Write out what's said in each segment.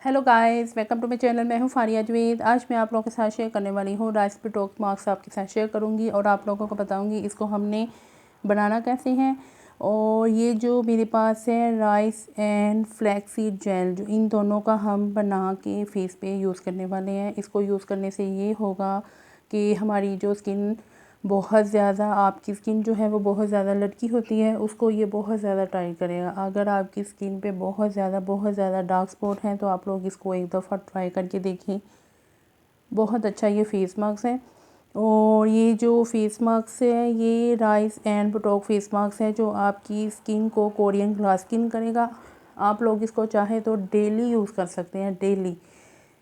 Hello guys, welcome to my channel. मैं हूं फारिया जवेद। आज मैं आप लोगों के साथ शेयर करने वाली हूं राइस पिटोक मार्क्स आपके साथ शेयर करूंगी और आप लोगों को बताऊंगी इसको हमने बनाना कैसे है। और ये जो मेरे पास है राइस एंड फ्लैक्सीड जेल, जो इन दोनों का हम बना के फेस पे यूज़ करने वाले हैं। इसको यूज़ करने से ये होगा कि हमारी जो स्किन बहुत ज़्यादा, आपकी स्किन जो है वो बहुत ज़्यादा लड़की होती है, उसको ये बहुत ज़्यादा टाइट करेगा। अगर आपकी स्किन पे बहुत ज़्यादा डार्क स्पॉट हैं तो आप लोग इसको एक दफ़ा ट्राई करके देखें। बहुत अच्छा ये फेस मास्क है। और ये जो फेस मास्क है ये राइस एंड पिटोक फेस मास्क है जो आपकी स्किन को कोरियन ग्लास स्किन करेगा। आप लोग इसको चाहे तो डेली यूज़ कर सकते हैं, डेली।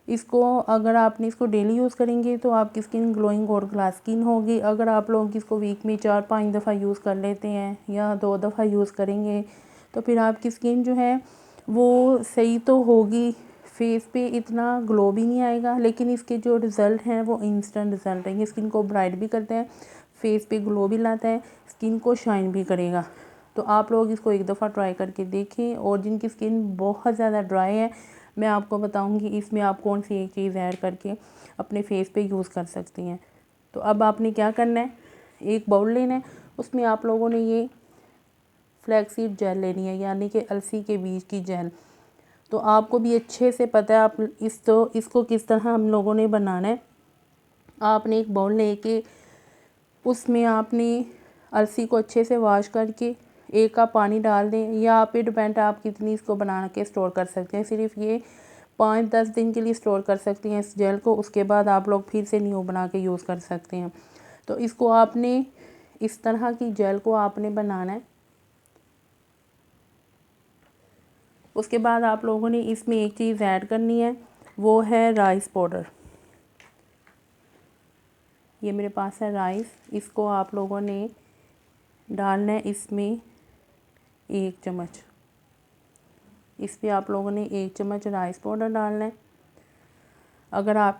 इसको अगर आपने इसको डेली यूज़ करेंगे तो आपकी स्किन ग्लोइंग और ग्लास स्किन होगी। अगर आप लोग इसको वीक में 4-5 दफ़ा यूज़ कर लेते हैं या 2 दफ़ा यूज़ करेंगे तो फिर आपकी स्किन जो है वो सही तो होगी, फेस पे इतना ग्लो भी नहीं आएगा, लेकिन इसके जो रिज़ल्ट हैं वो इंस्टेंट रिज़ल्ट है। ये स्किन को ब्राइट भी करता है, फेस पे ग्लो भी लाता है, स्किन को शाइन भी करेगा। तो आप लोग इसको एक दफ़ा ट्राई करके देखें। और जिनकी स्किन बहुत ज़्यादा ड्राई है, मैं आपको बताऊंगी इसमें आप कौन सी एक चीज़ ऐड करके अपने फेस पे यूज़ कर सकती हैं। तो अब आपने क्या करना है, एक बाउल लेना है, उसमें आप लोगों ने ये फ्लैक्सीड जेल लेनी है, यानी कि अलसी के बीज की जेल। तो आपको भी अच्छे से पता है आप इसको किस तरह हम लोगों ने बनाना है। आपने एक बाउल लेके उसमें आपने अलसी को अच्छे से वॉश करके 1 कप पानी डाल दें, या आप पे डिपेंड है आप कितनी इसको बना के स्टोर कर सकते हैं। सिर्फ ये 5-10 दिन के लिए स्टोर कर सकती हैं इस जेल को, उसके बाद आप लोग फिर से न्यू बना के यूज़ कर सकते हैं। तो इसको आपने इस तरह की जेल को आपने बनाना है। उसके बाद आप लोगों ने इसमें एक चीज़ ऐड करनी है, वो है राइस पाउडर। ये मेरे पास है राइस, इसको आप लोगों ने डालना है इसमें 1 चम्मच। इस पर आप लोगों ने 1 चम्मच राइस पाउडर डालना है। अगर आप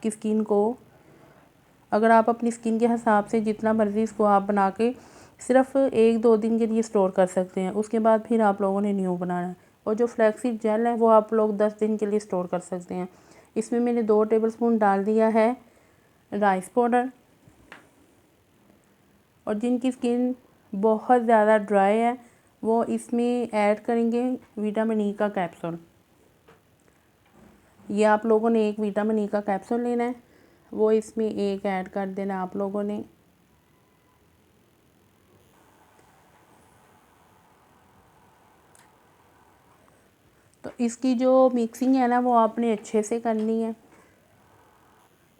अपनी स्किन के हिसाब से जितना मर्ज़ी इसको आप बना के सिर्फ 1-2 दिन के लिए स्टोर कर सकते हैं, उसके बाद फिर आप लोगों ने न्यू बनाना है। और जो फ्लैक्सीड जेल है वो आप लोग 10 दिन के लिए स्टोर कर सकते हैं। इसमें मैंने 2 टेबलस्पून डाल दिया है राइस पाउडर। और जिनकी स्किन बहुत ज़्यादा ड्राई है वो इसमें ऐड करेंगे विटामिन ई का कैप्सूल। ये आप लोगों ने एक विटामिन ई का कैप्सूल लेना है, वो इसमें एक ऐड कर देना आप लोगों ने। तो इसकी जो मिक्सिंग है ना वो आपने अच्छे से करनी है।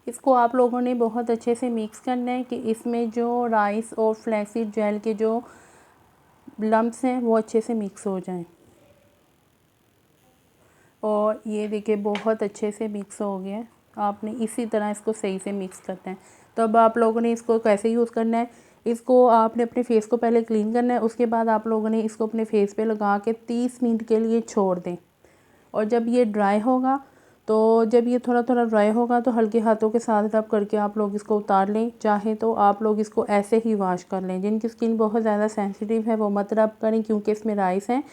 इसको आप लोगों ने बहुत अच्छे से मिक्स करना है कि इसमें जो राइस और फ्लैक्सीड जेल के जो लम्प्स हैं वो अच्छे से मिक्स हो जाएं। और ये देखिए बहुत अच्छे से मिक्स हो गया। आपने इसी तरह इसको सही से मिक्स करना है। तो अब आप लोगों ने इसको कैसे यूज़ करना है, इसको आपने अपने फेस को पहले क्लीन करना है, उसके बाद आप लोगों ने इसको अपने फेस पे लगा के 30 मिनट के लिए छोड़ दें। और जब ये ड्राई होगा तो जब ये थोड़ा थोड़ा ड्राई होगा तो हल्के हाथों के साथ रब करके आप लोग इसको उतार लें। चाहे तो आप लोग इसको ऐसे ही वॉश कर लें। जिनकी स्किन बहुत ज़्यादा सेंसिटिव है वो मत रब करें, क्योंकि इसमें राइस हैं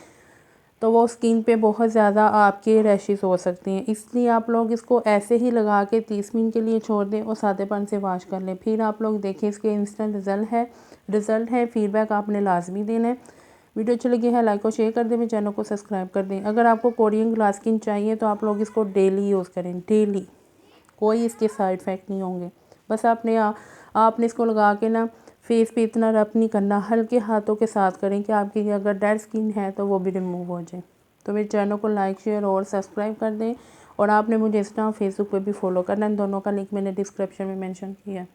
तो वो स्किन पे बहुत ज़्यादा आपके रैशेस हो सकती हैं। इसलिए आप लोग इसको ऐसे ही लगा के 30 मिनट के लिए छोड़ दें और सादेपन से वॉश कर लें। फिर आप लोग देखें इसके इंस्टेंट रिज़ल्ट है। फीडबैक आपने लाजमी देना है। वीडियो अच्छी लगी है लाइक और शेयर कर दें, मेरे चैनल को सब्सक्राइब कर दें। अगर आपको कोरियन ग्लास स्किन चाहिए तो आप लोग इसको डेली यूज़ करें, डेली। कोई इसके साइड इफ़ेक्ट नहीं होंगे। बस आपने इसको लगा के ना फेस पे इतना रब नहीं करना, हल्के हाथों के साथ करें कि आपकी अगर डेड स्किन है तो वो भी रिमूव हो जाए। तो मेरे चैनल को लाइक शेयर और सब्सक्राइब कर दें। और आपने मुझे इंस्टा फेसबुक पे भी फॉलो करना है, इन दोनों का लिंक मैंने डिस्क्रिप्शन में मेंशन किया है।